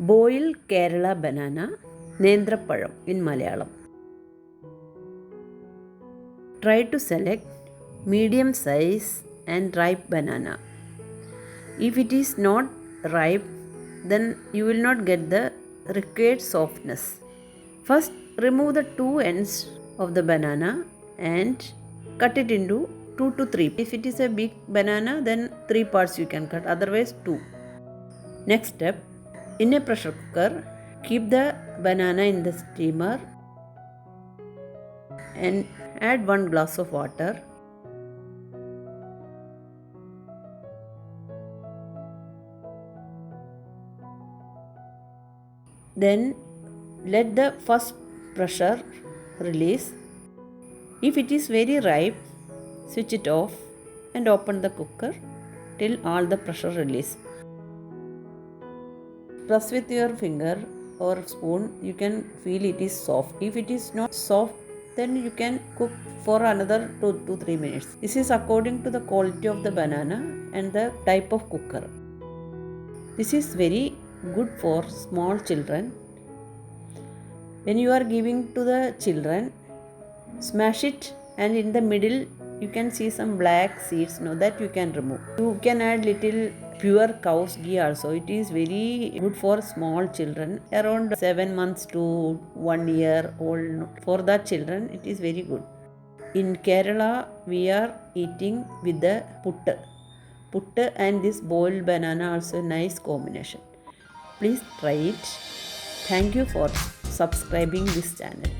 Boil Kerala banana, Nendrapazham in Malayalam. Try to select medium size and ripe banana. If it is not ripe, then you will not get the required softness. First, remove the two ends of the banana and cut it into 2 to 3. If it is a big banana, then 3 parts you can cut, otherwise 2. Next step, in a pressure cooker, keep the banana in the steamer and add 1 glass of water. Then let the first pressure release. If it is very ripe, switch it off and open the cooker till all the pressure release. Press with your finger or spoon, you can feel it is soft. If it is not soft, then you can cook for another 2 to 3 minutes. This is according to the quality of the banana and the type of cooker. This is very good for small children. When you are giving to the children, smash it and in the middle you can see some black seeds, that you can remove. You can add little pure cow's ghee also. It is very good for small children around 7 months to 1 year old. For the children it is very good. In Kerala we are eating with the puttu. Puttu and this boiled banana also a nice combination. Please try it. Thank you for subscribing this channel.